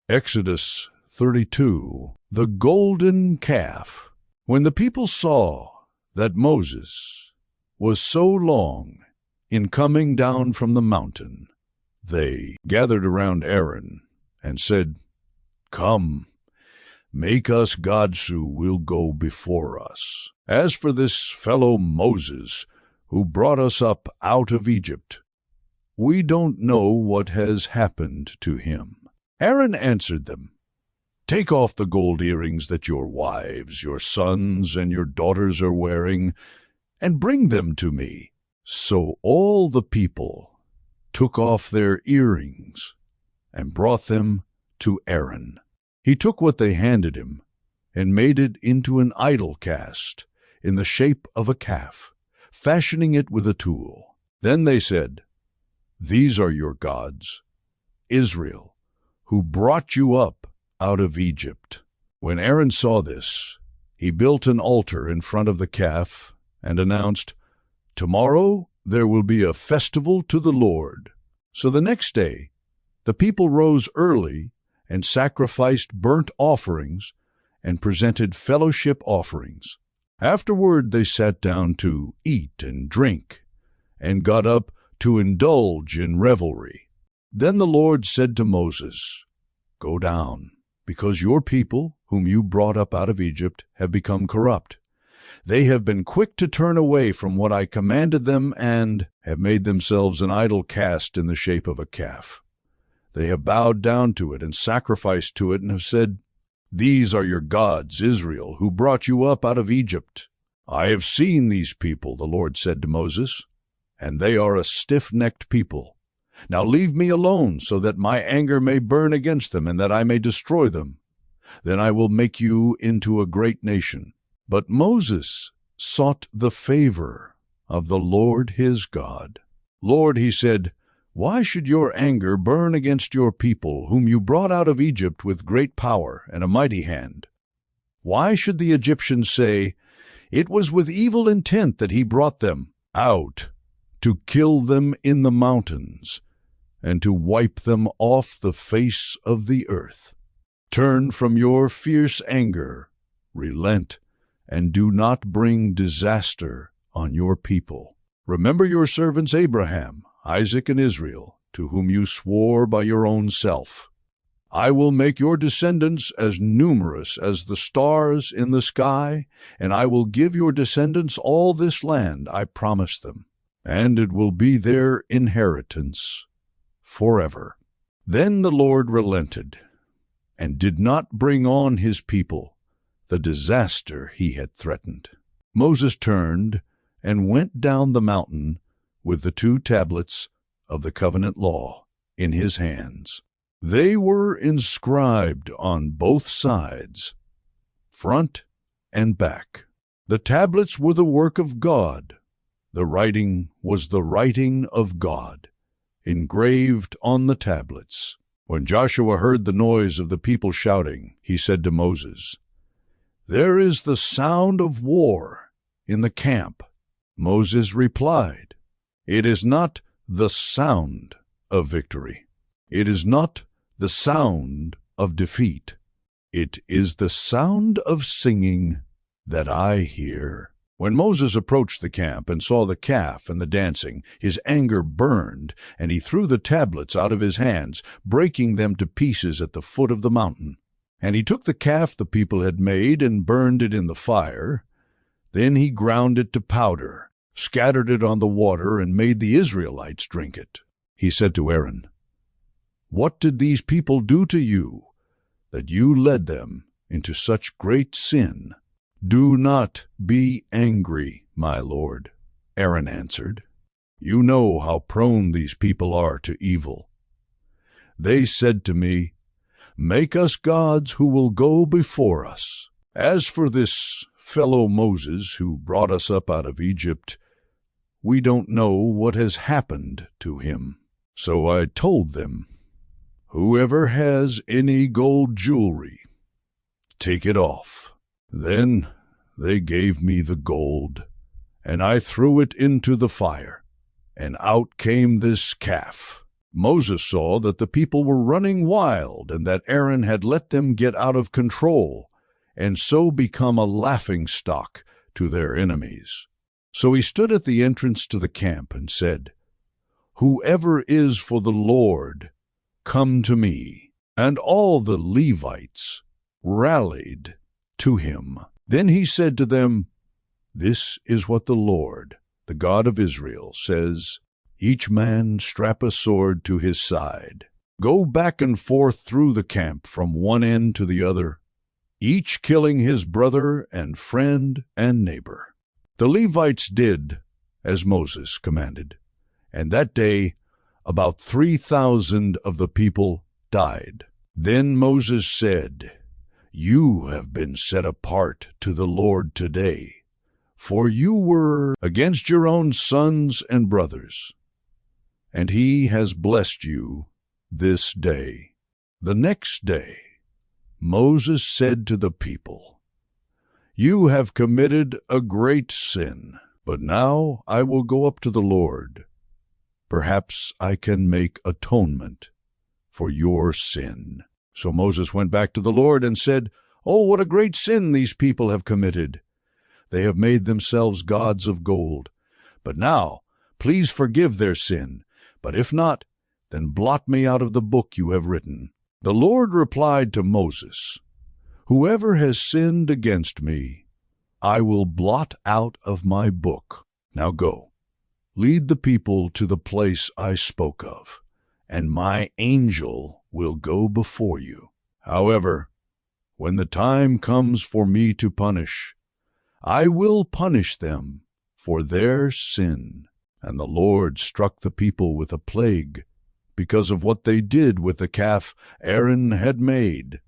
Exodus 32. The golden calf. When the people saw that Moses was so long in coming down from the mountain, they gathered around Aaron and said, "Come, make us gods who will go before us. As for this fellow Moses, who brought us up out of Egypt, we don't know what has happened to him." Aaron answered them, "Take off the gold earrings that your wives, your sons, and your daughters are wearing, and bring them to me." So all the people took off their earrings and brought them to Aaron. He took what they handed him and made it into an idol cast in the shape of a calf, fashioning it with a tool. Then they said, "These are your gods, Israel, who brought you up out of Egypt." When Aaron saw this, he built an altar in front of the calf and announced, "Tomorrow there will be a festival to the Lord." So the next day the people rose early and sacrificed burnt offerings and presented fellowship offerings. Afterward they sat down to eat and drink and got up to indulge in revelry. Then the Lord said to Moses, "Go down, because your people, whom you brought up out of Egypt, have become corrupt. They have been quick to turn away from what I commanded them and have made themselves an idol cast in the shape of a calf. They have bowed down to it and sacrificed to it and have said, 'These are your gods, Israel, who brought you up out of Egypt.' I have seen these people," the Lord said to Moses, "and they are a stiff-necked people. Now leave me alone, so that my anger may burn against them, and that I may destroy them. Then I will make you into a great nation." But Moses sought the favor of the Lord his God. "Lord," he said, "why should your anger burn against your people, whom you brought out of Egypt with great power and a mighty hand? Why should the Egyptians say, 'It was with evil intent that he brought them out, to kill them in the mountains, and to wipe them off the face of the earth'? Turn from your fierce anger, relent, and do not bring disaster on your people. Remember your servants Abraham, Isaac, and Israel, to whom you swore by your own self. I will make your descendants as numerous as the stars in the sky, and I will give your descendants all this land I promised them, and it will be their inheritance forever." Then the Lord relented and did not bring on his people the disaster he had threatened. Moses turned and went down the mountain with the 2 tablets of the covenant law in his hands. They were inscribed on both sides, front and back. The tablets were the work of God. The writing was the writing of God, engraved on the tablets. When Joshua heard the noise of the people shouting, he said to Moses, "There is the sound of war in the camp." Moses replied, "It is not the sound of victory. It is not the sound of defeat. It is the sound of singing that I hear." When Moses approached the camp and saw the calf and the dancing, his anger burned, and he threw the tablets out of his hands, breaking them to pieces at the foot of the mountain. And he took the calf the people had made and burned it in the fire. Then he ground it to powder, scattered it on the water, and made the Israelites drink it. He said to Aaron, "What did these people do to you, that you led them into such great sin?" "Do not be angry, my lord," Aaron answered. "You know how prone these people are to evil. They said to me, 'Make us gods who will go before us.' As for this fellow Moses who brought us up out of Egypt, we don't know what has happened to him." So I told them, "Whoever has any gold jewelry, take it off." Then they gave me the gold, and I threw it into the fire, and out came this calf. Moses saw that the people were running wild and that Aaron had let them get out of control and so become a laughingstock to their enemies. So he stood at the entrance to the camp and said, "Whoever is for the Lord, come to me." And all the Levites rallied to him. Then he said to them, "This is what the Lord, the God of Israel, says, each man strap a sword to his side. Go back and forth through the camp from one end to the other, each killing his brother and friend and neighbor." The Levites did as Moses commanded, and that day about 3,000 of the people died. Then Moses said, "You have been set apart to the Lord today, for you were against your own sons and brothers, and he has blessed you this day." The next day Moses said to the people, "You have committed a great sin, but now I will go up to the Lord. Perhaps I can make atonement for your sin." So Moses went back to the Lord and said, "Oh, what a great sin these people have committed. They have made themselves gods of gold. But now, please forgive their sin. But if not, then blot me out of the book you have written." The Lord replied to Moses, "Whoever has sinned against me, I will blot out of my book. Now go, lead the people to the place I spoke of, and my angel will go before you. However, when the time comes for me to punish, I will punish them for their sin." And the Lord struck the people with a plague because of what they did with the calf Aaron had made.